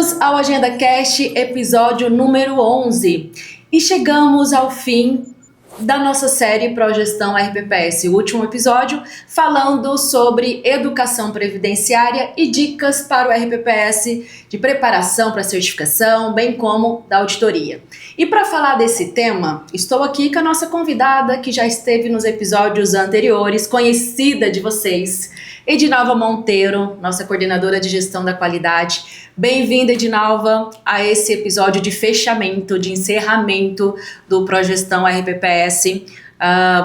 Bem-vindos ao Agenda Cast, episódio número 11. E chegamos ao fim da nossa série Progestão RPPS, o último episódio falando sobre educação previdenciária e dicas para o RPPS de preparação para a certificação, bem como da auditoria. E para falar desse tema, estou aqui com a nossa convidada que já esteve nos episódios anteriores, conhecida de vocês, Edinalva Monteiro, nossa coordenadora de gestão da qualidade. Bem-vinda, Edinalva, a esse episódio de fechamento, de encerramento do Progestão RPPS.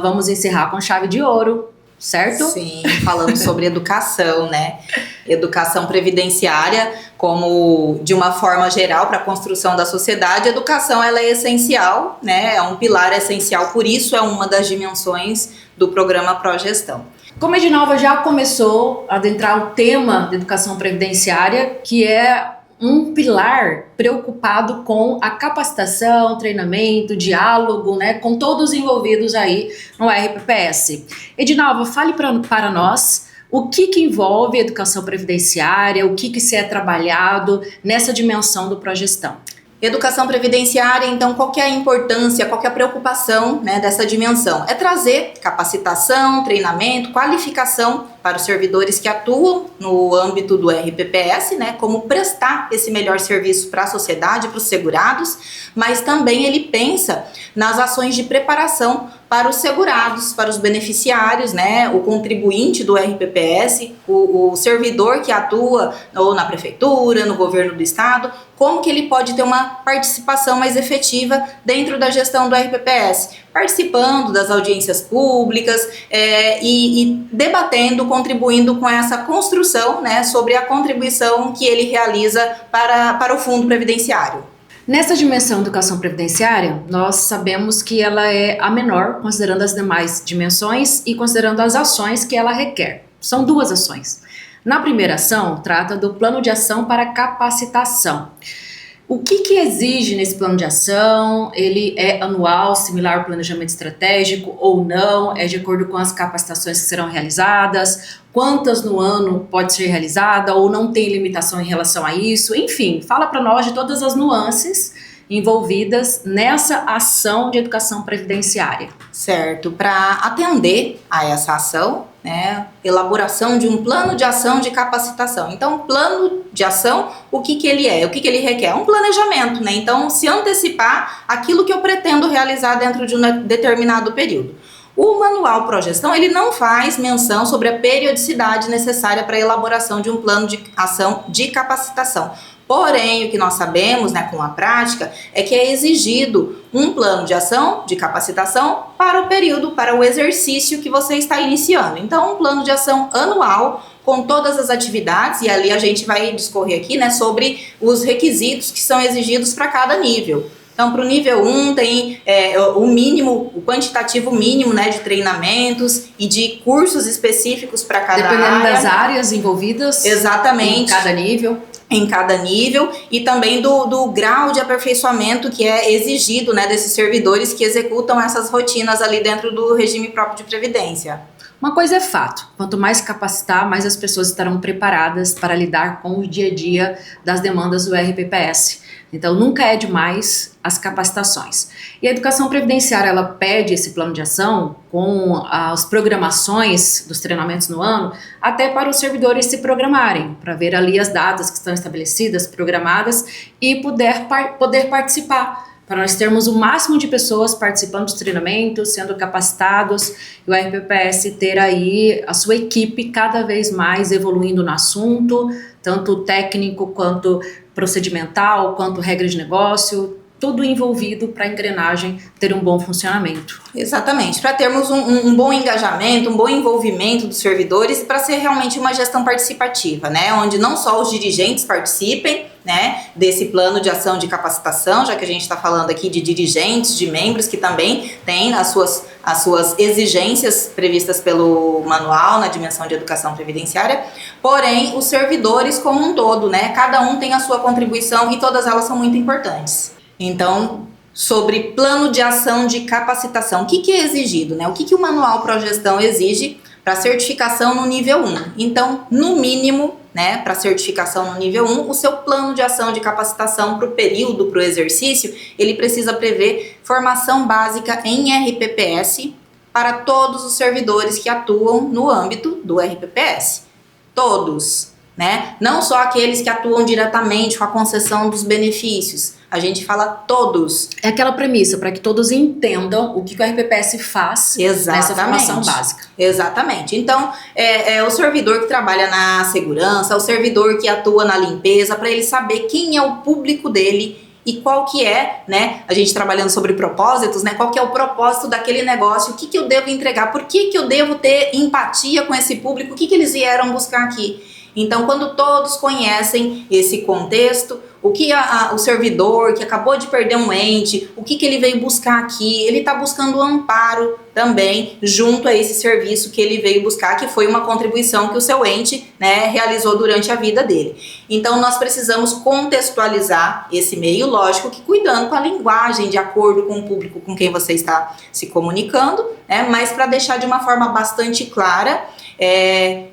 Vamos encerrar com chave de ouro, certo? Sim, falando sobre educação, né? Educação previdenciária, como de uma forma geral para a construção da sociedade, a educação ela é essencial, né? É um pilar essencial, por isso é uma das dimensões do programa Progestão. Como a Edinalva já começou a adentrar o tema da educação previdenciária, que é um pilar preocupado com a capacitação, treinamento, diálogo, né, com todos os envolvidos aí no RPPS. Edinalva, fale para nós o que envolve a educação previdenciária, o que se é trabalhado nessa dimensão do Progestão. Educação previdenciária, então, qual que é a importância, qual que é a preocupação, né, dessa dimensão? É trazer capacitação, treinamento, qualificação para os servidores que atuam no âmbito do RPPS, né, como prestar esse melhor serviço para a sociedade, para os segurados, mas também ele pensa nas ações de preparação para os segurados, para os beneficiários, né, o contribuinte do RPPS, o servidor que atua ou na prefeitura, no governo do estado, como que ele pode ter uma participação mais efetiva dentro da gestão do RPPS, participando das audiências públicas e debatendo, contribuindo com essa construção, né, sobre a contribuição que ele realiza para o fundo previdenciário. Nessa dimensão educação previdenciária, nós sabemos que ela é a menor, considerando as demais dimensões e considerando as ações que ela requer. São duas ações. Na primeira ação, trata do plano de ação para capacitação. O que exige nesse plano de ação? Ele é anual, similar ao planejamento estratégico ou não? É de acordo com as capacitações que serão realizadas? Quantas no ano pode ser realizada ou não tem limitação em relação a isso? Enfim, fala para nós de todas as nuances envolvidas nessa ação de educação previdenciária. Certo, para atender a essa ação, né, elaboração de um plano de ação de capacitação. Então, plano de ação, o que ele é? O que ele requer? Um planejamento, né? Então, se antecipar aquilo que eu pretendo realizar dentro de um determinado período. O manual Progestão, ele não faz menção sobre a periodicidade necessária para a elaboração de um plano de ação de capacitação. Porém, o que nós sabemos, né, com a prática, é que é exigido um plano de ação, de capacitação, para o período, para o exercício que você está iniciando. Então, um plano de ação anual, com todas as atividades, e ali a gente vai discorrer aqui, né, sobre os requisitos que são exigidos para cada nível. Então, para o nível 1 tem o mínimo, o quantitativo mínimo, né, de treinamentos e de cursos específicos para cada área. Dependendo das áreas envolvidas. Exatamente. Em cada nível. E também do grau de aperfeiçoamento que é exigido, né, desses servidores que executam essas rotinas ali dentro do regime próprio de previdência. Uma coisa é fato, quanto mais capacitar, mais as pessoas estarão preparadas para lidar com o dia a dia das demandas do RPPS. Então, nunca é demais as capacitações. E a educação previdenciária, ela pede esse plano de ação com as programações dos treinamentos no ano, até para os servidores se programarem, para ver ali as datas que estão estabelecidas, programadas, e poder participar, para nós termos o máximo de pessoas participando dos treinamentos, sendo capacitados, e o RPPS ter aí a sua equipe cada vez mais evoluindo no assunto, tanto técnico quanto procedimental, quanto regra de negócio, tudo envolvido para a engrenagem ter um bom funcionamento. Exatamente, para termos um bom engajamento, um bom envolvimento dos servidores e para ser realmente uma gestão participativa, né, onde não só os dirigentes participem, né, desse plano de ação de capacitação, já que a gente está falando aqui de dirigentes, de membros que também têm as suas exigências previstas pelo manual na dimensão de educação previdenciária, porém os servidores como um todo, né, cada um tem a sua contribuição e todas elas são muito importantes. Então, sobre plano de ação de capacitação, o que é exigido, né? O que o manual Progestão exige para certificação no nível 1? Então, no mínimo, né, para certificação no nível 1, o seu plano de ação de capacitação para o período, para o exercício, ele precisa prever formação básica em RPPS para todos os servidores que atuam no âmbito do RPPS. Todos, né? Não só aqueles que atuam diretamente com a concessão dos benefícios. A gente fala todos. É aquela premissa para que todos entendam o que o RPPS faz nessa formação básica. Exatamente. Então, é o servidor que trabalha na segurança, o servidor que atua na limpeza, para ele saber quem é o público dele e qual que é, né, a gente trabalhando sobre propósitos, né, qual que é o propósito daquele negócio, o que eu devo entregar, por que eu devo ter empatia com esse público, o que eles vieram buscar aqui. Então, quando todos conhecem esse contexto, o que o servidor que acabou de perder um ente, o que ele veio buscar aqui, ele está buscando amparo também junto a esse serviço que ele veio buscar, que foi uma contribuição que o seu ente, né, realizou durante a vida dele. Então, nós precisamos contextualizar esse meio, lógico que cuidando com a linguagem, de acordo com o público com quem você está se comunicando, né, mas para deixar de uma forma bastante clara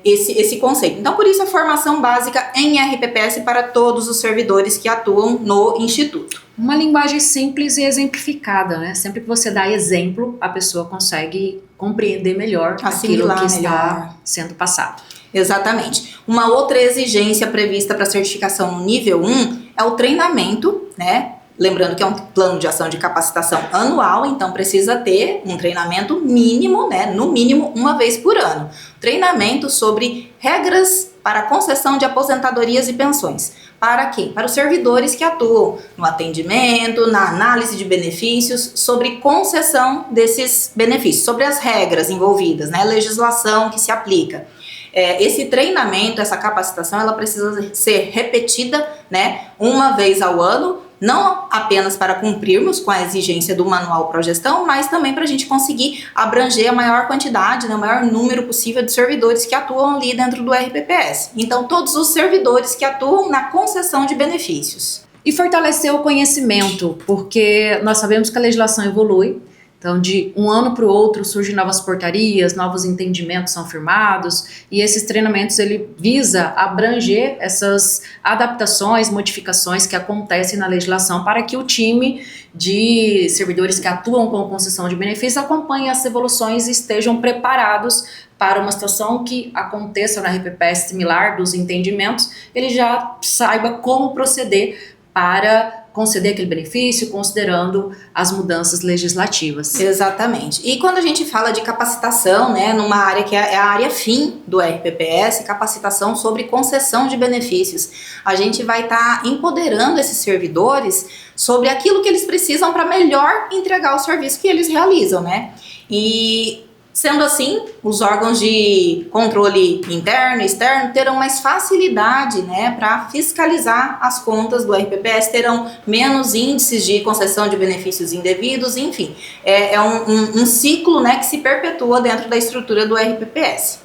esse conceito. Então, por isso a formação básica em RPPS para todos os servidores que atuam no Instituto. Uma linguagem simples e exemplificada, né? Sempre que você dá exemplo, a pessoa consegue compreender melhor aquilo que está sendo passado. Exatamente. Uma outra exigência prevista para a certificação no nível 1 é o treinamento, né? Lembrando que é um plano de ação de capacitação anual, então precisa ter um treinamento mínimo, né? No mínimo uma vez por ano. Treinamento sobre regras para a concessão de aposentadorias e pensões. Para quem? Para os servidores que atuam no atendimento, na análise de benefícios, sobre concessão desses benefícios, sobre as regras envolvidas, né? Legislação que se aplica. Esse treinamento, essa capacitação, ela precisa ser repetida, né, uma vez ao ano, não apenas para cumprirmos com a exigência do Manual Progestão, mas também para a gente conseguir abranger a maior quantidade, né, o maior número possível de servidores que atuam ali dentro do RPPS. Então, todos os servidores que atuam na concessão de benefícios. E fortalecer o conhecimento, porque nós sabemos que a legislação evolui. Então, de um ano para o outro surgem novas portarias, novos entendimentos são firmados, e esses treinamentos ele visa abranger essas adaptações, modificações que acontecem na legislação para que o time de servidores que atuam com concessão de benefícios acompanhe as evoluções e estejam preparados para uma situação que aconteça na RPPS similar dos entendimentos, ele já saiba como proceder para conceder aquele benefício, considerando as mudanças legislativas. Exatamente. E quando a gente fala de capacitação, né, numa área que é a área fim do RPPS, capacitação sobre concessão de benefícios, a gente vai estar empoderando esses servidores sobre aquilo que eles precisam para melhor entregar o serviço que eles realizam, né? E sendo assim, os órgãos de controle interno e externo terão mais facilidade, né, para fiscalizar as contas do RPPS, terão menos índices de concessão de benefícios indevidos, enfim, é um ciclo, né, que se perpetua dentro da estrutura do RPPS.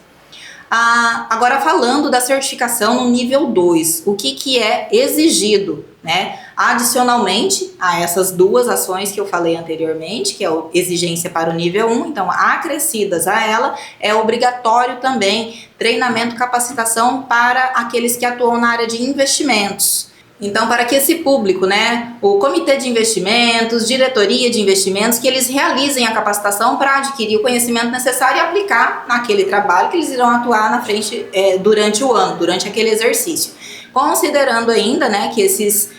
Agora falando da certificação no nível 2, o que é exigido, né? Adicionalmente a essas duas ações que eu falei anteriormente, que é a exigência para o nível 1, então acrescidas a ela, é obrigatório também treinamento e capacitação para aqueles que atuam na área de investimentos. Então, para que esse público, né, o comitê de investimentos, diretoria de investimentos, que eles realizem a capacitação para adquirir o conhecimento necessário e aplicar naquele trabalho que eles irão atuar na frente durante o ano, durante aquele exercício. Considerando ainda, né, que esses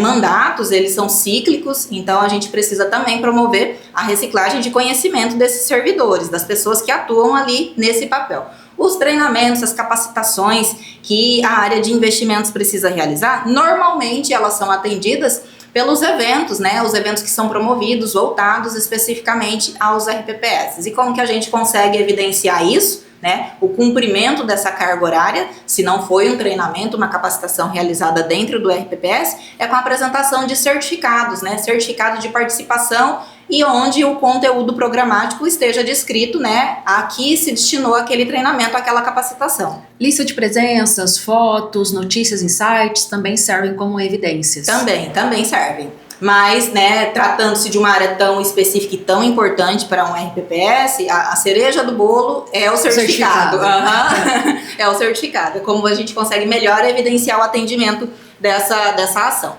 mandatos, eles são cíclicos, então a gente precisa também promover a reciclagem de conhecimento desses servidores, das pessoas que atuam ali nesse papel. Os treinamentos, as capacitações que a área de investimentos precisa realizar, normalmente elas são atendidas pelos eventos, né? Os eventos que são promovidos, voltados especificamente aos RPPS. E como que a gente consegue evidenciar isso? Né, o cumprimento dessa carga horária, se não foi um treinamento, uma capacitação realizada dentro do RPPS, é com a apresentação de certificados, né, certificado de participação e onde o conteúdo programático esteja descrito, né, a que se destinou aquele treinamento, aquela capacitação. Lista de presenças, fotos, notícias em sites também servem como evidências. Também servem. Mas, né, tratando-se de uma área tão específica e tão importante para um RPPS, a cereja do bolo é o certificado. Uhum. É o certificado. É como a gente consegue melhor evidenciar o atendimento dessa ação.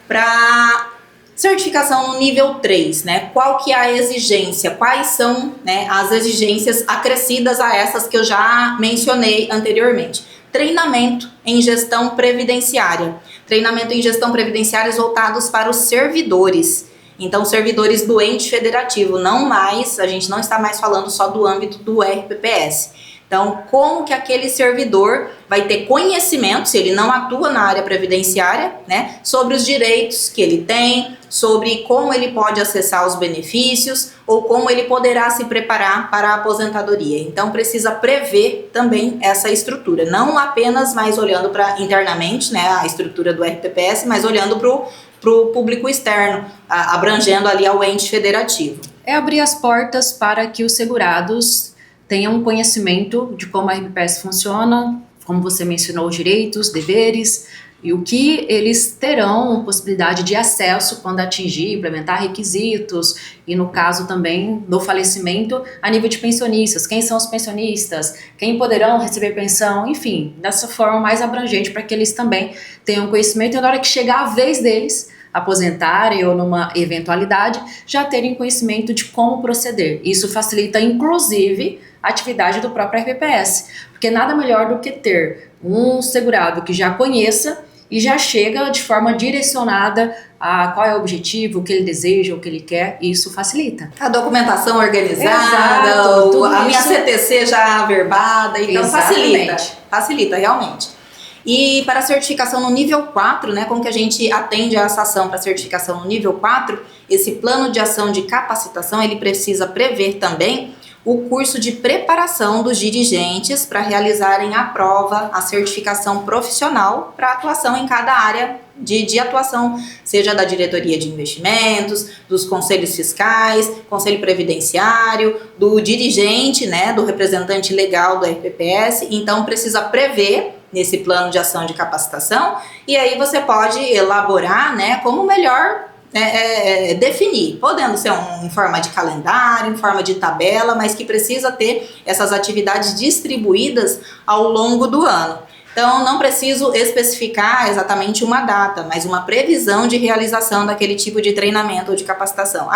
Para certificação no nível 3, né? Qual que é a exigência? Quais são, né, as exigências acrescidas a essas que eu já mencionei anteriormente? Treinamento em gestão previdenciária. Treinamento em gestão previdenciária voltados para os servidores. Então, servidores do ente federativo, a gente não está mais falando só do âmbito do RPPS. Então, como que aquele servidor vai ter conhecimento, se ele não atua na área previdenciária, né, sobre os direitos que ele tem, sobre como ele pode acessar os benefícios ou como ele poderá se preparar para a aposentadoria. Então, precisa prever também essa estrutura, não apenas mais olhando para internamente, né, a estrutura do RPPS, mas olhando para o público externo, abrangendo ali ao ente federativo. É abrir as portas para que os segurados tenham um conhecimento de como a RPPS funciona, como você mencionou, os direitos, deveres e o que eles terão possibilidade de acesso quando atingir, implementar requisitos e no caso também do falecimento a nível de pensionistas, quem são os pensionistas, quem poderão receber pensão, enfim, dessa forma mais abrangente para que eles também tenham conhecimento e na hora que chegar a vez deles aposentarem ou numa eventualidade, já terem conhecimento de como proceder. Isso facilita, inclusive, a atividade do próprio RPPS, porque nada melhor do que ter um segurado que já conheça e já chega de forma direcionada a qual é o objetivo, o que ele deseja, o que ele quer, e isso facilita. A documentação organizada, exato, a minha CTC já averbada, então facilita realmente. E para a certificação no nível 4, né, como que a gente atende a essa ação para certificação no nível 4, esse plano de ação de capacitação, ele precisa prever também o curso de preparação dos dirigentes para realizarem a prova, a certificação profissional para atuação em cada área de atuação, seja da diretoria de investimentos, dos conselhos fiscais, conselho previdenciário, do dirigente, né, do representante legal do RPPS. Então precisa prever nesse plano de ação de capacitação e aí você pode elaborar, né, como melhor definir, podendo ser em forma de calendário, em forma de tabela, mas que precisa ter essas atividades distribuídas ao longo do ano. Então, não preciso especificar exatamente uma data, mas uma previsão de realização daquele tipo de treinamento ou de capacitação.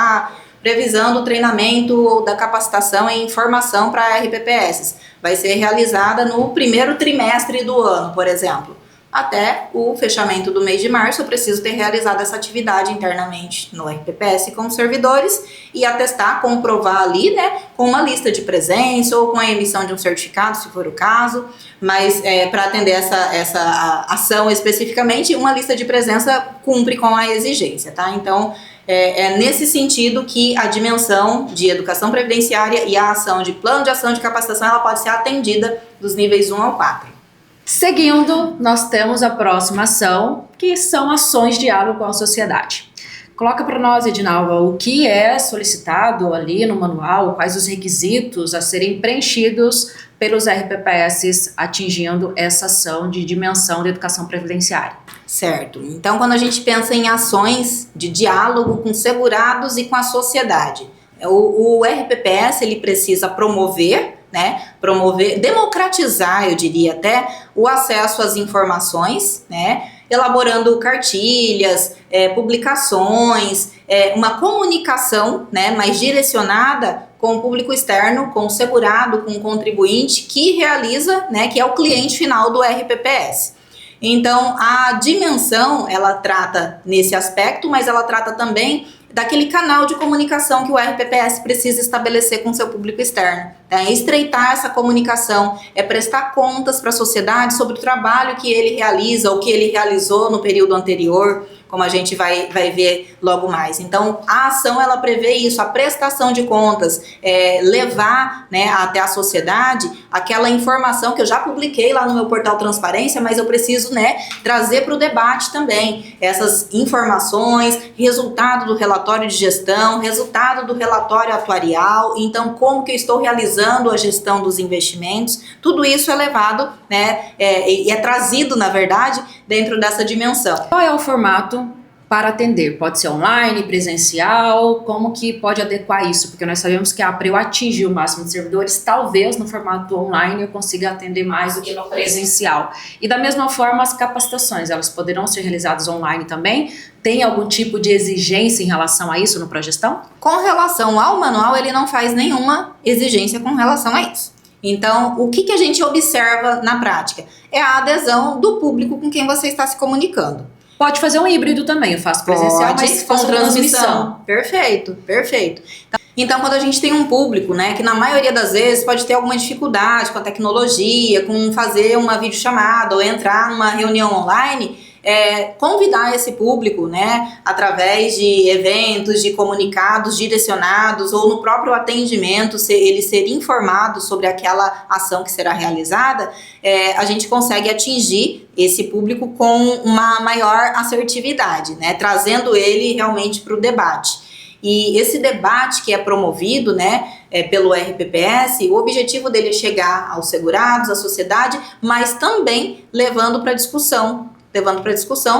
Previsão do treinamento ou da capacitação em formação para RPPS vai ser realizada no primeiro trimestre do ano, por exemplo. Até o fechamento do mês de março, eu preciso ter realizado essa atividade internamente no RPPS com os servidores e atestar, comprovar ali, né, com uma lista de presença ou com a emissão de um certificado, se for o caso, mas para atender essa ação especificamente, uma lista de presença cumpre com a exigência, tá? Então, é nesse sentido que a dimensão de educação previdenciária e a ação de plano de ação de capacitação, ela pode ser atendida dos níveis 1 ao 4. Seguindo, nós temos a próxima ação, que são ações de diálogo com a sociedade. Coloca para nós, Edinalva, o que é solicitado ali no manual, quais os requisitos a serem preenchidos pelos RPPS atingindo essa ação de dimensão de educação previdenciária. Certo. Então, quando a gente pensa em ações de diálogo com segurados e com a sociedade, o RPPS ele precisa promover, democratizar, eu diria até, o acesso às informações, né, elaborando cartilhas, publicações, uma comunicação, né, mais direcionada com o público externo, com o segurado, com o contribuinte que realiza, né, que é o cliente final do RPPS. Então, a dimensão, ela trata nesse aspecto, mas ela trata também daquele canal de comunicação que o RPPS precisa estabelecer com seu público externo. Estreitar essa comunicação, prestar contas para a sociedade sobre o trabalho que ele realiza, ou que ele realizou no período anterior, como a gente vai ver logo mais. Então, a ação, ela prevê isso, a prestação de contas, levar, né, até a sociedade aquela informação que eu já publiquei lá no meu portal Transparência, mas eu preciso, né, trazer para o debate também essas informações, resultado do relatório de gestão, resultado do relatório atuarial, então como que eu estou realizando a gestão dos investimentos, tudo isso é levado, né, e é trazido, na verdade, dentro dessa dimensão. Qual é o formato para atender? Pode ser online, presencial? Como que pode adequar isso? Porque nós sabemos que para eu atingir o máximo de servidores, talvez no formato online eu consiga atender mais do que no presencial. E da mesma forma, as capacitações, elas poderão ser realizadas online também? Tem algum tipo de exigência em relação a isso no Progestão? Com relação ao manual, ele não faz nenhuma exigência com relação a isso. Então, o que a gente observa na prática? É a adesão do público com quem você está se comunicando. Pode fazer um híbrido também, eu faço presencial, mas com transmissão. Perfeito. Então, quando a gente tem um público, né, que na maioria das vezes pode ter alguma dificuldade com a tecnologia, com fazer uma videochamada ou entrar numa reunião online, convidar esse público, né, através de eventos, de comunicados direcionados ou no próprio atendimento, ele ser informado sobre aquela ação que será realizada, a gente consegue atingir esse público com uma maior assertividade, né, trazendo ele realmente para o debate. E esse debate que é promovido, né, pelo RPPS, o objetivo dele é chegar aos segurados, à sociedade, mas também levando para discussão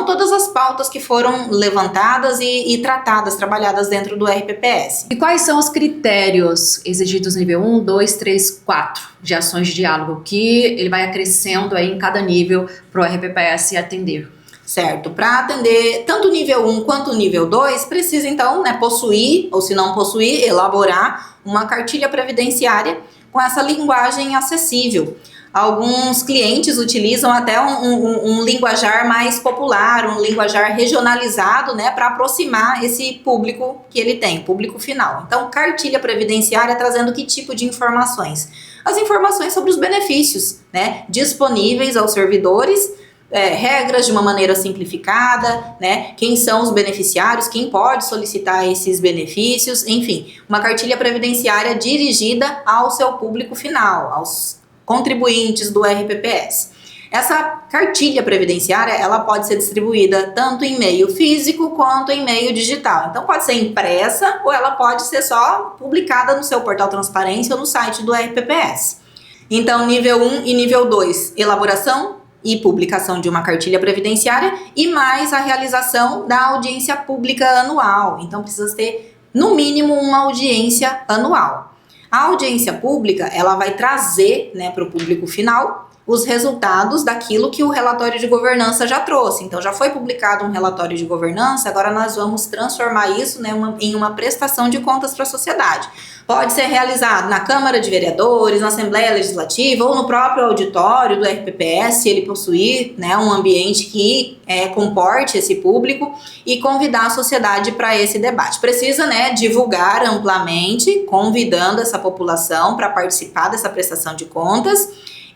todas as pautas que foram levantadas e tratadas, trabalhadas dentro do RPPS. E quais são os critérios exigidos nível 1, 2, 3, 4 de ações de diálogo que ele vai acrescendo aí em cada nível para o RPPS atender? Certo, para atender tanto o nível 1 quanto o nível 2, precisa então, né, possuir, ou se não possuir, elaborar uma cartilha previdenciária com essa linguagem acessível. Alguns clientes utilizam até um linguajar mais popular, um linguajar regionalizado, né, para aproximar esse público que ele tem, público final. Então, cartilha previdenciária trazendo que tipo de informações? As informações sobre os benefícios, né, disponíveis aos servidores, regras de uma maneira simplificada, né, quem são os beneficiários, quem pode solicitar esses benefícios, enfim, uma cartilha previdenciária dirigida ao seu público final, aos contribuintes do RPPS. Essa cartilha previdenciária, ela pode ser distribuída tanto em meio físico quanto em meio digital. Então pode ser impressa ou ela pode ser só publicada no seu portal Transparência ou no site do RPPS. Então nível 1 e nível 2, elaboração e publicação de uma cartilha previdenciária e mais a realização da audiência pública anual. Então precisa ter no mínimo uma audiência anual. A audiência pública, ela vai trazer, né, para o público final os resultados daquilo que o relatório de governança já trouxe. Então, já foi publicado um relatório de governança, agora nós vamos transformar isso, né, em uma prestação de contas para a sociedade. Pode ser realizado na Câmara de Vereadores, na Assembleia Legislativa ou no próprio auditório do RPPS, se ele possuir, né, um ambiente que comporte esse público e convidar a sociedade para esse debate. Precisa, né, divulgar amplamente, convidando essa população para participar dessa prestação de contas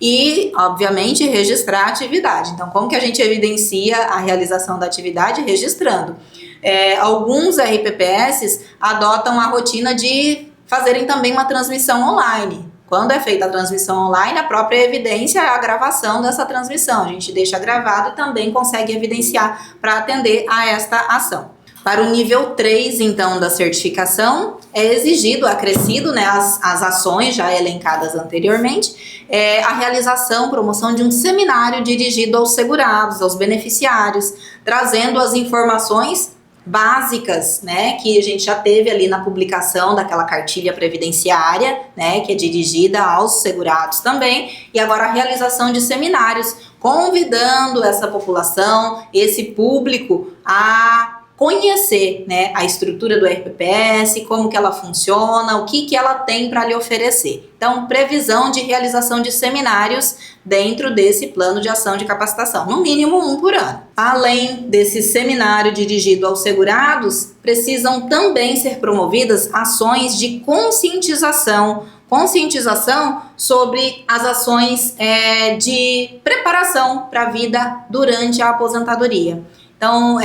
e, obviamente, registrar a atividade. Então, como que a gente evidencia a realização da atividade? Registrando. Alguns RPPS adotam a rotina de fazerem também uma transmissão online. Quando é feita a transmissão online, a própria evidência é a gravação dessa transmissão. A gente deixa gravado e também consegue evidenciar para atender a esta ação. Para o nível 3, então, da certificação, é exigido, acrescido, né, as ações já elencadas anteriormente, a realização, promoção de um seminário dirigido aos segurados, aos beneficiários, trazendo as informações básicas, né, que a gente já teve ali na publicação daquela cartilha previdenciária, né, que é dirigida aos segurados também, e agora a realização de seminários, convidando essa população, esse público a conhecer, né, a estrutura do RPPS, como que ela funciona, o que ela tem para lhe oferecer. Então, previsão de realização de seminários dentro desse plano de ação de capacitação, no mínimo 1 por ano. Além desse seminário dirigido aos segurados, precisam também ser promovidas ações de conscientização sobre as ações de preparação para a vida durante a aposentadoria. Então,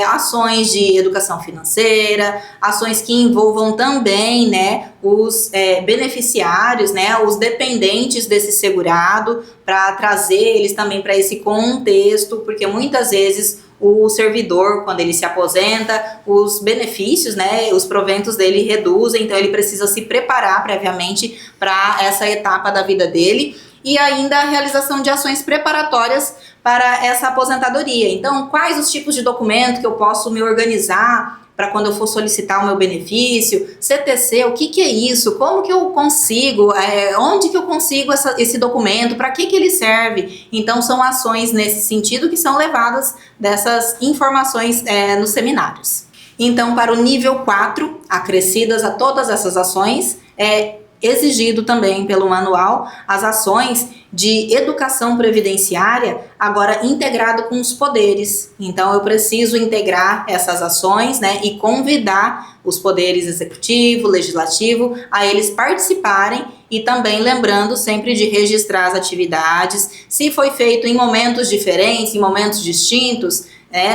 ações de educação financeira, ações que envolvam também, né, os beneficiários, né, os dependentes desse segurado, para trazer eles também para esse contexto, porque muitas vezes o servidor, quando ele se aposenta, os benefícios, né, os proventos dele reduzem, então ele precisa se preparar previamente para essa etapa da vida dele. e ainda a realização de ações preparatórias para essa aposentadoria. Então, quais os tipos de documento que eu posso me organizar para quando eu for solicitar o meu benefício, CTC, o que é isso, como que eu consigo, onde que eu consigo esse documento, para que ele serve. Então são ações nesse sentido que são levadas dessas informações nos seminários. Então para o nível 4, acrescidas a todas essas ações, é exigido também pelo manual as ações de educação previdenciária, agora integrado com os poderes. Então eu preciso integrar essas ações, né, e convidar os poderes executivo, legislativo, a eles participarem, e também lembrando sempre de registrar as atividades, se foi feito em momentos diferentes, em momentos distintos,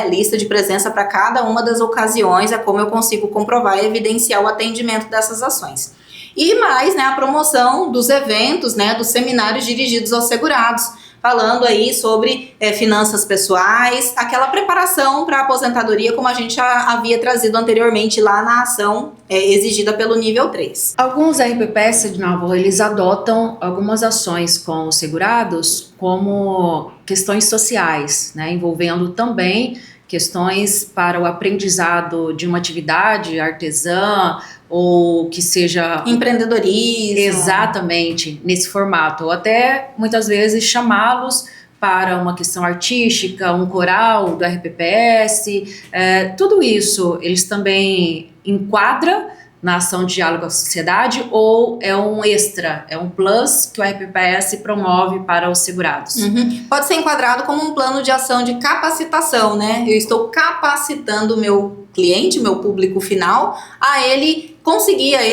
lista de presença para cada uma das ocasiões, é como eu consigo comprovar e evidenciar o atendimento dessas ações. E mais, a promoção dos eventos, dos seminários dirigidos aos segurados, falando aí sobre finanças pessoais, aquela preparação para a aposentadoria, como a gente já havia trazido anteriormente lá na ação exigida pelo nível 3. Alguns RPPS, de novo, eles adotam algumas ações com os segurados como questões sociais, envolvendo também questões para o aprendizado de uma atividade artesã, ou que seja empreendedorismo. Exatamente, nesse formato, ou até muitas vezes chamá-los para uma questão artística, um coral do RPPS, tudo isso eles também enquadram na ação de diálogo à sociedade, ou é um extra, é um plus que o RPPS promove para os segurados? Pode ser enquadrado como um plano de ação de capacitação, Eu estou capacitando o meu cliente, meu público final, a ele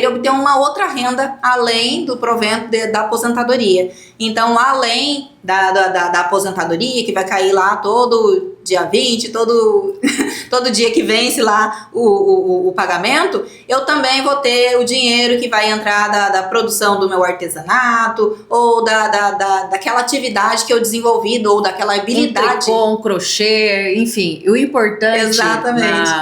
obter uma outra renda além do provento da aposentadoria. Então, além da aposentadoria, que vai cair lá todo dia 20, todo dia que vence lá o pagamento, eu também vou ter o dinheiro que vai entrar da produção do meu artesanato, ou daquela atividade que eu desenvolvi, ou daquela habilidade. Um crochê, enfim. O importante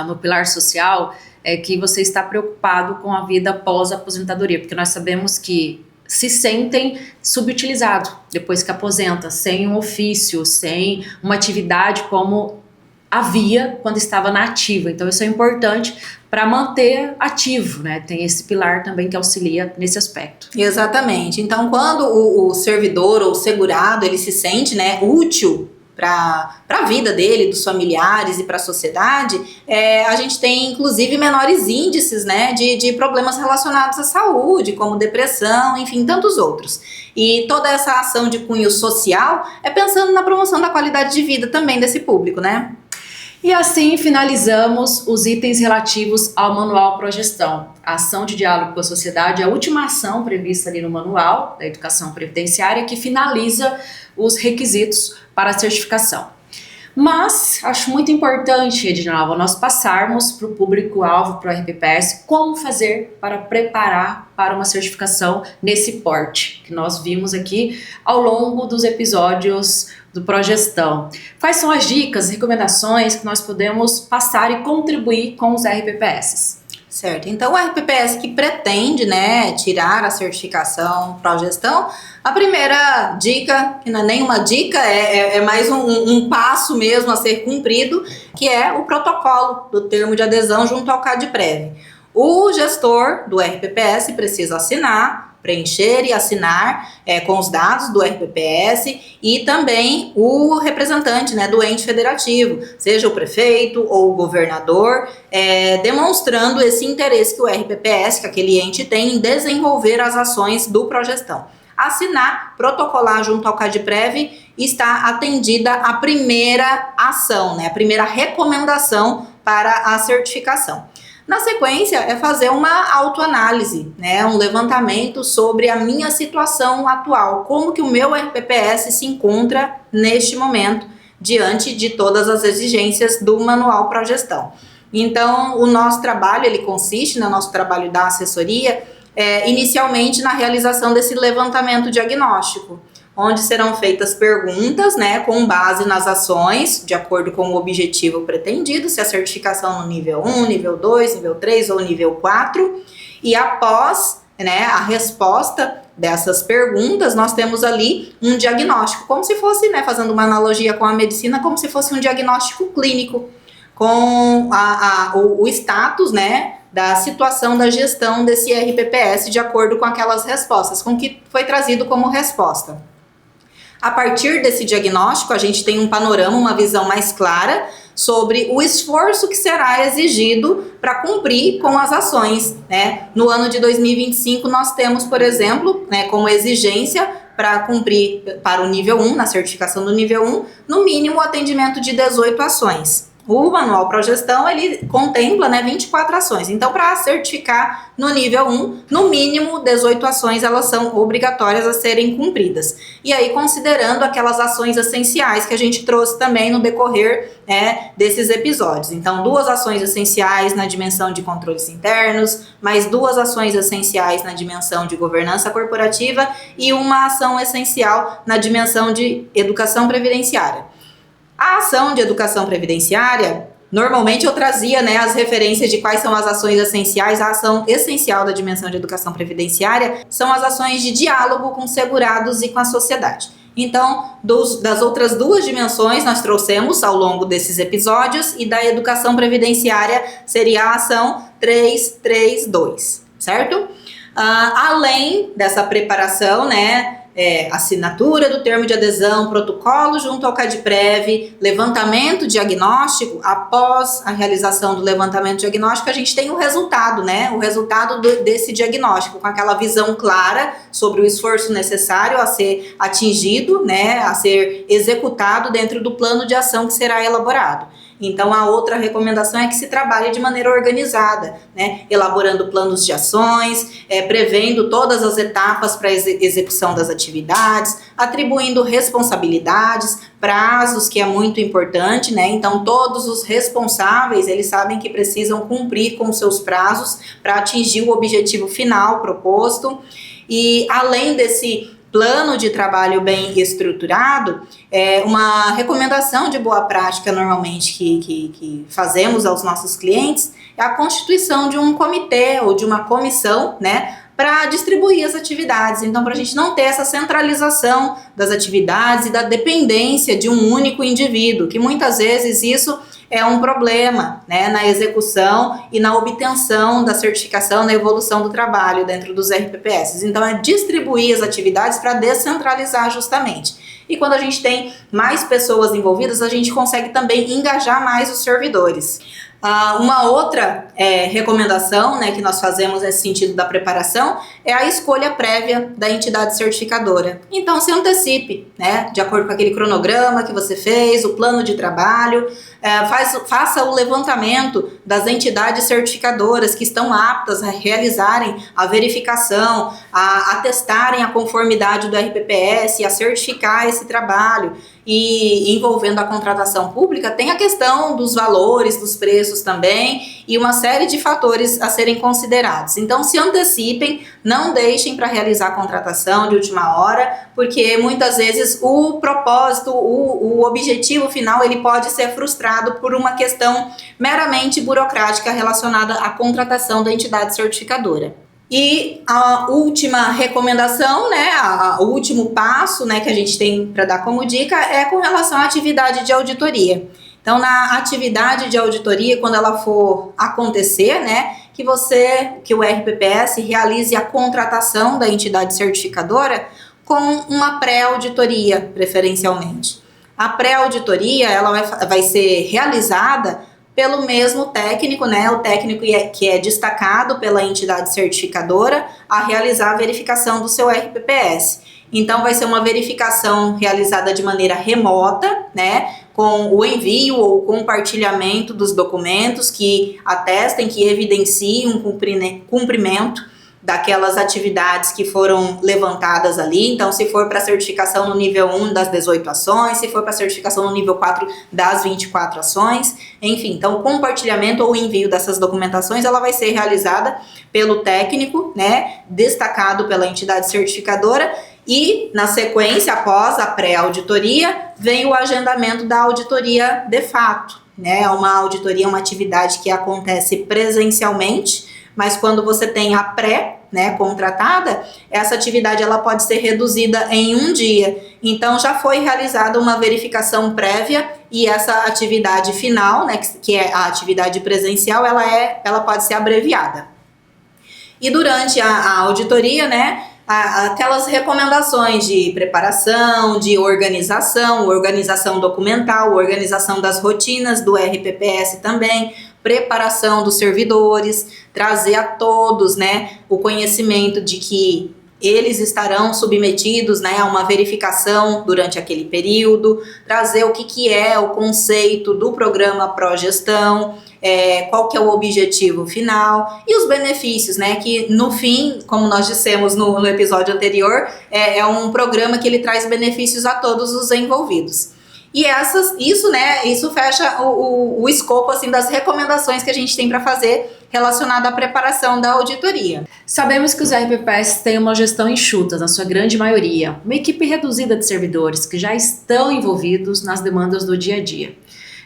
no pilar social é que você está preocupado com a vida pós-aposentadoria, porque nós sabemos que se sentem subutilizados depois que aposenta, sem um ofício, sem uma atividade como havia quando estava na ativa. Então isso é importante para manter ativo, Tem esse pilar também que auxilia nesse aspecto. Exatamente. Então quando o servidor ou o segurado ele se sente, útil para a vida dele, dos familiares e para a sociedade, a gente tem inclusive menores índices de problemas relacionados à saúde, como depressão, enfim, tantos outros. E toda essa ação de cunho social é pensando na promoção da qualidade de vida também desse público, E assim finalizamos os itens relativos ao Manual Progestão. A ação de diálogo com a sociedade é a última ação prevista ali no Manual da Educação Previdenciária, que finaliza os requisitos para a certificação. Mas acho muito importante, Edinalva, nós passarmos para o público-alvo, para o RPPS, como fazer para preparar para uma certificação nesse porte, que nós vimos aqui ao longo dos episódios do Progestão. Quais são as dicas, recomendações que nós podemos passar e contribuir com os RPPS? Certo, então o RPPS que pretende, tirar a certificação Progestão, a primeira dica, que não é nem uma dica, é mais um passo mesmo a ser cumprido, que é o protocolo do termo de adesão junto ao CADPREV. O gestor do RPPS precisa preencher e assinar com os dados do RPPS, e também o representante do ente federativo, seja o prefeito ou o governador, demonstrando esse interesse que o RPPS, que aquele ente tem em desenvolver as ações do Progestão. Assinar, protocolar junto ao CADPREV, está atendida a primeira ação, a primeira recomendação para a certificação. Na sequência, é fazer uma autoanálise, um levantamento sobre a minha situação atual, como que o meu RPPS se encontra neste momento, diante de todas as exigências do Manual Progestão. Então, o nosso trabalho, ele consiste, no nosso trabalho da assessoria, inicialmente na realização desse levantamento diagnóstico, onde serão feitas perguntas, com base nas ações, de acordo com o objetivo pretendido, se a certificação no nível 1, nível 2, nível 3 ou nível 4, e após né, a resposta dessas perguntas, nós temos ali um diagnóstico, como se fosse, né, fazendo uma analogia com a medicina, como se fosse um diagnóstico clínico, com o status, né, da situação da gestão desse RPPS de acordo com aquelas respostas, com o que foi trazido como resposta. A partir desse diagnóstico, a gente tem um panorama, uma visão mais clara sobre o esforço que será exigido para cumprir com as ações, né? No ano de 2025, nós temos, por exemplo, né, como exigência para cumprir para o nível 1, na certificação do nível 1, no mínimo o atendimento de 18 ações. O Manual Progestão, ele contempla, né, 24 ações. Então, para certificar no nível 1, no mínimo 18 ações, elas são obrigatórias a serem cumpridas. E aí, considerando aquelas ações essenciais que a gente trouxe também no decorrer, né, desses episódios. Então, 2 ações essenciais na dimensão de controles internos, mais 2 ações essenciais na dimensão de governança corporativa e uma ação essencial na dimensão de educação previdenciária. A ação de educação previdenciária, normalmente eu trazia, né, as referências de quais são as ações essenciais. A ação essencial da dimensão de educação previdenciária são as ações de diálogo com segurados e com a sociedade. Então, das outras 2 dimensões nós trouxemos ao longo desses episódios, e da educação previdenciária seria a ação 332, certo? Além dessa preparação, né, assinatura do termo de adesão, protocolo junto ao CADPREV, levantamento diagnóstico. Após a realização do levantamento diagnóstico, a gente tem o resultado, né? O resultado desse diagnóstico, com aquela visão clara sobre o esforço necessário a ser atingido, né? A ser executado dentro do plano de ação que será elaborado. Então, a outra recomendação é que se trabalhe de maneira organizada, né? Elaborando planos de ações, prevendo todas as etapas para a execução das atividades, atribuindo responsabilidades, prazos, que é muito importante, né? Então, todos os responsáveis, eles sabem que precisam cumprir com seus prazos para atingir o objetivo final proposto. E, além desse plano de trabalho bem estruturado, uma recomendação de boa prática normalmente que fazemos aos nossos clientes é a constituição de um comitê ou de uma comissão, né, para distribuir as atividades. Então, para a gente não ter essa centralização das atividades e da dependência de um único indivíduo, que muitas vezes isso é um problema, né, na execução e na obtenção da certificação, na evolução do trabalho dentro dos RPPS. Então, é distribuir as atividades para descentralizar justamente. E quando a gente tem mais pessoas envolvidas, a gente consegue também engajar mais os servidores. Uma outra recomendação, né, que nós fazemos nesse sentido da preparação é a escolha prévia da entidade certificadora. Então, se antecipe, né, de acordo com aquele cronograma que você fez, o plano de trabalho, faça o levantamento das entidades certificadoras que estão aptas a realizarem a verificação, a atestarem a conformidade do RPPS, a certificar esse trabalho. E envolvendo a contratação pública, tem a questão dos valores, dos preços também, e uma série de fatores a serem considerados. Então, se antecipem, não deixem para realizar a contratação de última hora, porque muitas vezes o propósito, o objetivo final, ele pode ser frustrado por uma questão meramente burocrática relacionada à contratação da entidade certificadora. E a última recomendação, né, o último passo, né, que a gente tem para dar como dica é com relação à atividade de auditoria. Então, na atividade de auditoria, quando ela for acontecer, né, que o RPPS realize a contratação da entidade certificadora com uma pré-auditoria, preferencialmente. A pré-auditoria, ela vai ser realizada pelo mesmo técnico, né, o técnico que é destacado pela entidade certificadora a realizar a verificação do seu RPPS. Então, vai ser uma verificação realizada de maneira remota, né, com o envio ou compartilhamento dos documentos que atestem, que evidenciem um cumprimento daquelas atividades que foram levantadas ali. Então, se for para certificação no nível 1 das 18 ações, se for para certificação no nível 4 das 24 ações, enfim. Então, o compartilhamento ou envio dessas documentações, ela vai ser realizada pelo técnico, né, destacado pela entidade certificadora, e, na sequência, após a pré-auditoria, vem o agendamento da auditoria de fato, né? Uma auditoria é uma atividade que acontece presencialmente, mas quando você tem a pré, né, contratada, essa atividade ela pode ser reduzida em um dia. Então, já foi realizada uma verificação prévia e essa atividade final, né, que é a atividade presencial, ela pode ser abreviada. E durante a auditoria, né, aquelas recomendações de preparação, de organização documental, organização das rotinas do RPPS também, preparação dos servidores, trazer a todos, né, o conhecimento de que eles estarão submetidos, né, a uma verificação durante aquele período, trazer o que é o conceito do programa Progestão, qual que é o objetivo final e os benefícios, né, que no fim, como nós dissemos no episódio anterior, é um programa que ele traz benefícios a todos os envolvidos. E isso fecha o escopo assim, das recomendações que a gente tem para fazer relacionado à preparação da auditoria. Sabemos que os RPPS têm uma gestão enxuta, na sua grande maioria, uma equipe reduzida de servidores que já estão envolvidos nas demandas do dia a dia.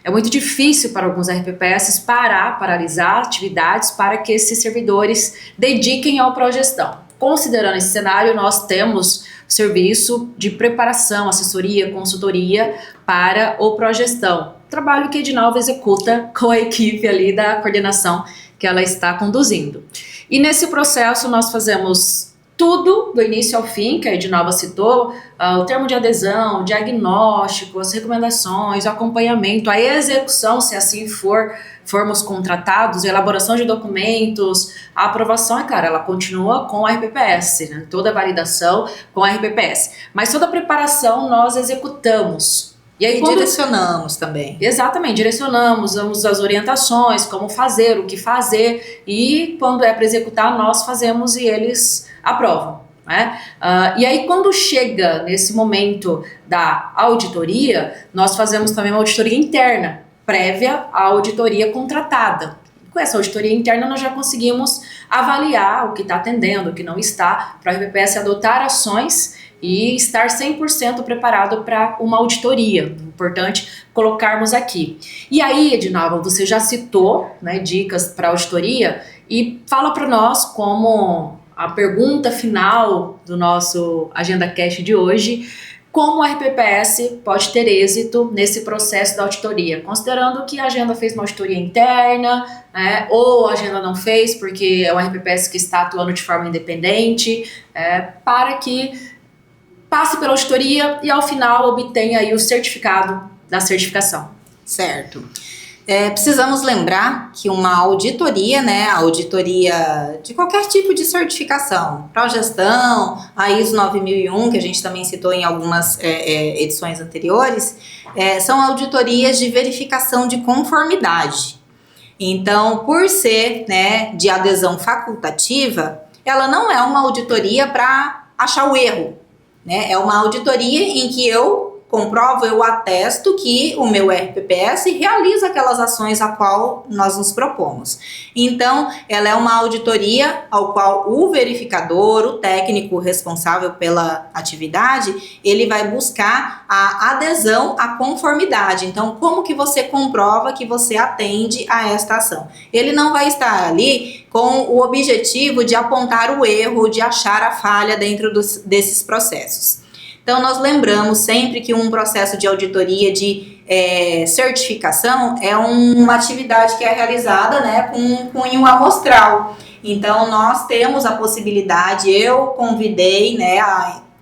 É muito difícil para alguns RPPS paralisar atividades para que esses servidores dediquem ao Progestão. Considerando esse cenário, nós temos serviço de preparação, assessoria, consultoria para o Progestão. Trabalho que a Edinalva executa com a equipe ali da coordenação que ela está conduzindo. E nesse processo nós fazemos tudo do início ao fim, que a Edinalva citou, o termo de adesão, o diagnóstico, as recomendações, o acompanhamento, a execução, se assim formos contratados, a elaboração de documentos, a aprovação, é claro, ela continua com a RPPS, né? Toda a validação com a RPPS. Mas toda a preparação nós executamos. E aí direcionamos também. Exatamente, direcionamos, damos as orientações, como fazer, o que fazer, e quando é para executar, nós fazemos e eles aprovam, né? E aí quando chega nesse momento da auditoria, nós fazemos também uma auditoria interna, prévia à auditoria contratada. Com essa auditoria interna nós já conseguimos avaliar o que está atendendo, o que não está, para o RPPS adotar ações e estar 100% preparado para uma auditoria. Importante colocarmos aqui. E aí, Edinalva, você já citou, né, dicas para auditoria e fala para nós como a pergunta final do nosso Agenda Cash de hoje, como o RPPS pode ter êxito nesse processo da auditoria, considerando que a agenda fez uma auditoria interna, né, ou a agenda não fez porque é um RPPS que está atuando de forma independente, para que passe pela auditoria e ao final obtenha aí o certificado da certificação. Certo. Precisamos lembrar que uma auditoria, né, a auditoria de qualquer tipo de certificação, Progestão, a ISO 9001, que a gente também citou em algumas edições anteriores, são auditorias de verificação de conformidade. Então, por ser, né, de adesão facultativa, ela não é uma auditoria para achar o erro, né? É uma auditoria em que eu comprovo, eu atesto que o meu RPPS realiza aquelas ações a qual nós nos propomos. Então, ela é uma auditoria ao qual o verificador, o técnico responsável pela atividade, ele vai buscar a adesão à conformidade. Então, como que você comprova que você atende a esta ação? Ele não vai estar ali com o objetivo de apontar o erro, de achar a falha dentro desses processos. Então, nós lembramos sempre que um processo de auditoria de certificação é uma atividade que é realizada, né, com cunho amostral. Então, nós temos a possibilidade, eu convidei, né,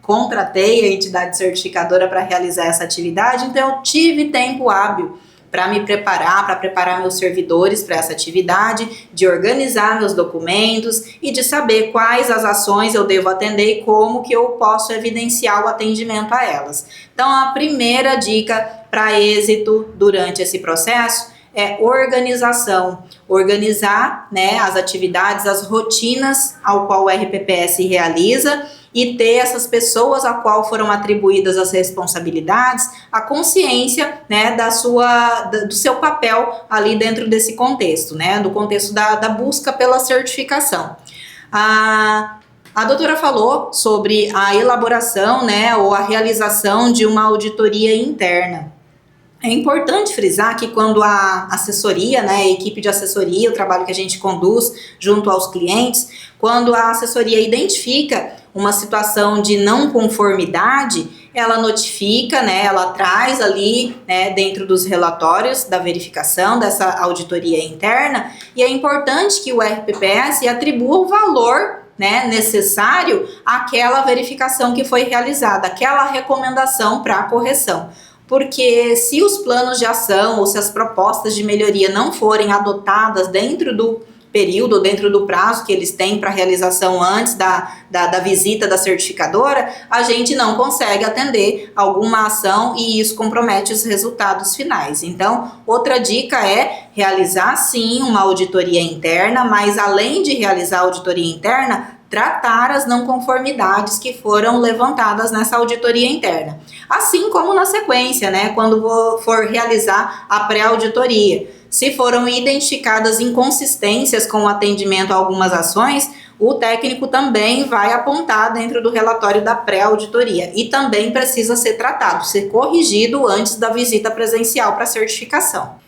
contratei a entidade certificadora para realizar essa atividade, então eu tive tempo hábil para me preparar, para preparar meus servidores para essa atividade, de organizar meus documentos e de saber quais as ações eu devo atender e como que eu posso evidenciar o atendimento a elas. Então, a primeira dica para êxito durante esse processo é organização. Organizar, né, as atividades, as rotinas ao qual o RPPS realiza e ter essas pessoas a qual foram atribuídas as responsabilidades, a consciência, né, do seu papel ali dentro desse contexto, né, do contexto da busca pela certificação. A doutora falou sobre a elaboração, né, ou a realização de uma auditoria interna. É importante frisar que quando a assessoria, né, a equipe de assessoria, o trabalho que a gente conduz junto aos clientes, quando a assessoria identifica uma situação de não conformidade, ela notifica, né, ela traz ali, né, dentro dos relatórios da verificação dessa auditoria interna, e é importante que o RPPS atribua o valor, né, necessário àquela verificação que foi realizada, aquela recomendação para a correção. Porque se os planos de ação ou se as propostas de melhoria não forem adotadas dentro do período, dentro do prazo que eles têm para realização antes da visita da certificadora, a gente não consegue atender alguma ação e isso compromete os resultados finais. Então, outra dica é realizar sim uma auditoria interna, mas além de realizar a auditoria interna, tratar as não conformidades que foram levantadas nessa auditoria interna. Assim como na sequência, né, quando for realizar a pré-auditoria. Se foram identificadas inconsistências com o atendimento a algumas ações, o técnico também vai apontar dentro do relatório da pré-auditoria e também precisa ser tratado, ser corrigido antes da visita presencial para certificação.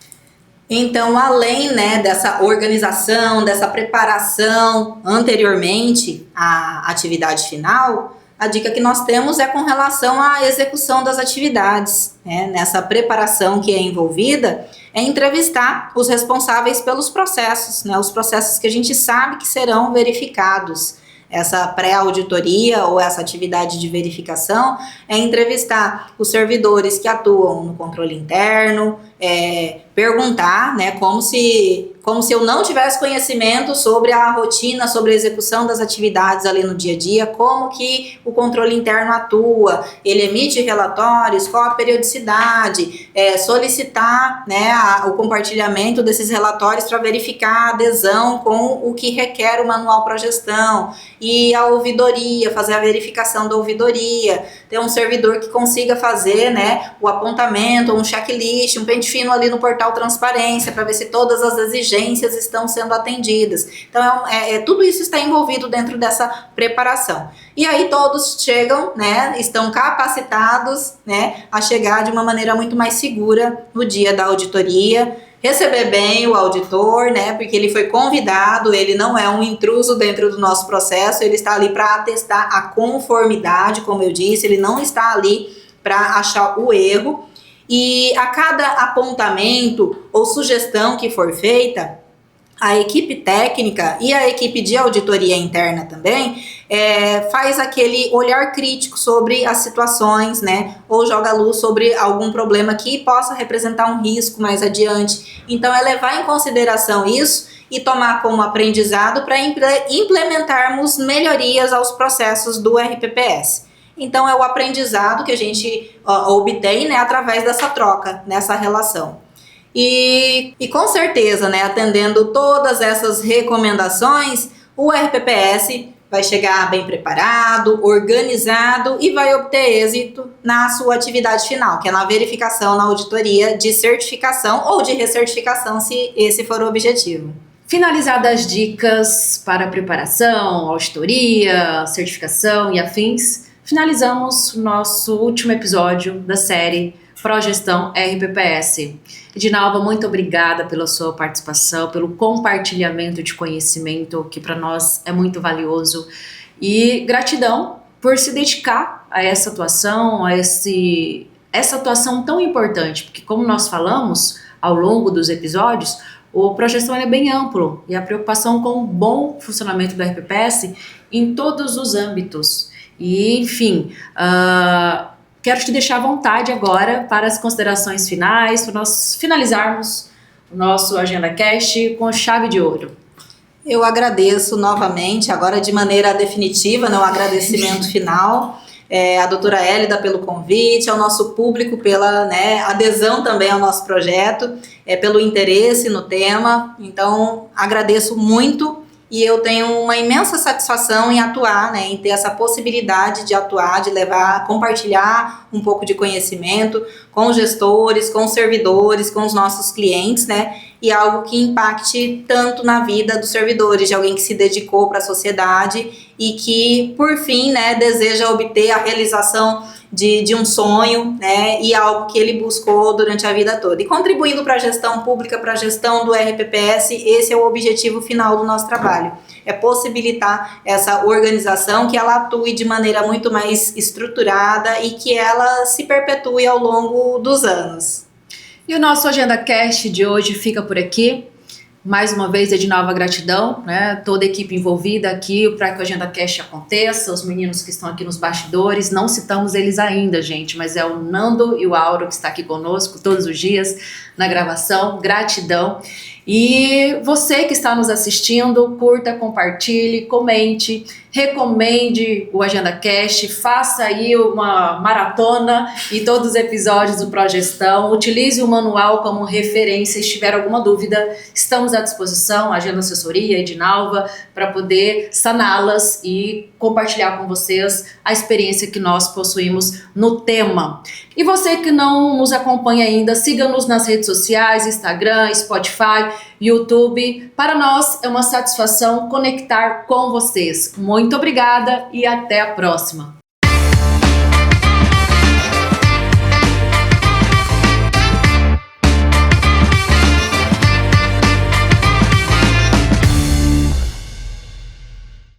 Então, além, né, dessa organização, dessa preparação anteriormente à atividade final, a dica que nós temos é com relação à execução das atividades, né? Nessa preparação que é envolvida, é entrevistar os responsáveis pelos processos, né? Os processos que a gente sabe que serão verificados. Essa pré-auditoria ou essa atividade de verificação é entrevistar os servidores que atuam no controle interno, perguntar, né, como se eu não tivesse conhecimento sobre a rotina, sobre a execução das atividades ali no dia a dia, como que o controle interno atua, ele emite relatórios, qual a periodicidade, solicitar, né, o compartilhamento desses relatórios para verificar a adesão com o que requer o manual para gestão, e a ouvidoria, fazer a verificação da ouvidoria, ter um servidor que consiga fazer, né, o apontamento, um checklist, um pente fino ali no portal transparência, para ver se todas as exigências estão sendo atendidas. Então, tudo isso está envolvido dentro dessa preparação. E aí todos chegam, né, estão capacitados, né, a chegar de uma maneira muito mais segura no dia da auditoria, receber bem o auditor, né, porque ele foi convidado, ele não é um intruso dentro do nosso processo, ele está ali para atestar a conformidade, como eu disse, ele não está ali para achar o erro. E a cada apontamento ou sugestão que for feita, a equipe técnica e a equipe de auditoria interna também faz aquele olhar crítico sobre as situações, né? Ou joga luz sobre algum problema que possa representar um risco mais adiante. Então, é levar em consideração isso e tomar como aprendizado para implementarmos melhorias aos processos do RPPS. Então, é o aprendizado que a gente obtém, né, através dessa troca, nessa relação. E com certeza, né, atendendo todas essas recomendações, o RPPS vai chegar bem preparado, organizado e vai obter êxito na sua atividade final, que é na verificação, na auditoria de certificação ou de recertificação, se esse for o objetivo. Finalizadas as dicas para preparação, auditoria, certificação e afins, finalizamos o nosso último episódio da série Progestão RPPS. Edinalva, muito obrigada pela sua participação, pelo compartilhamento de conhecimento, que para nós é muito valioso. E gratidão por se dedicar a essa atuação, essa atuação tão importante, porque como nós falamos ao longo dos episódios, o Progestão é bem amplo e a preocupação com o bom funcionamento do RPPS em todos os âmbitos. E, enfim, quero te deixar à vontade agora para as considerações finais, para nós finalizarmos o nosso Agenda Cast com chave de ouro. Eu agradeço novamente, agora de maneira definitiva, um agradecimento final, a doutora Hélida pelo convite, ao nosso público pela, né, adesão também ao nosso projeto, pelo interesse no tema. Então, agradeço muito. E eu tenho uma imensa satisfação em atuar, né, em ter essa possibilidade de atuar, de levar, compartilhar um pouco de conhecimento com os gestores, com os servidores, com os nossos clientes, né, e algo que impacte tanto na vida dos servidores, de alguém que se dedicou para a sociedade e que, por fim, né, deseja obter a realização de um sonho, né, e algo que ele buscou durante a vida toda. E contribuindo para a gestão pública, para a gestão do RPPS, esse é o objetivo final do nosso trabalho. É possibilitar essa organização que ela atue de maneira muito mais estruturada e que ela se perpetue ao longo dos anos. E o nosso Agenda Cast de hoje fica por aqui. Mais uma vez, de nova gratidão, né? Toda a equipe envolvida aqui para que o Agenda Cast aconteça, os meninos que estão aqui nos bastidores, não citamos eles ainda, gente, mas é o Nando e o Auro que está aqui conosco todos os dias na gravação, gratidão. E você que está nos assistindo, curta, compartilhe, comente, recomende o Agenda Cast, faça aí uma maratona em todos os episódios do Progestão, utilize o manual como referência. Se tiver alguma dúvida, estamos à disposição, Agenda Assessoria, Edinalva, para poder saná-las e compartilhar com vocês a experiência que nós possuímos no tema. E você que não nos acompanha ainda, siga-nos nas redes sociais, Instagram, Spotify, YouTube. Para nós é uma satisfação conectar com vocês. Muito obrigada e até a próxima.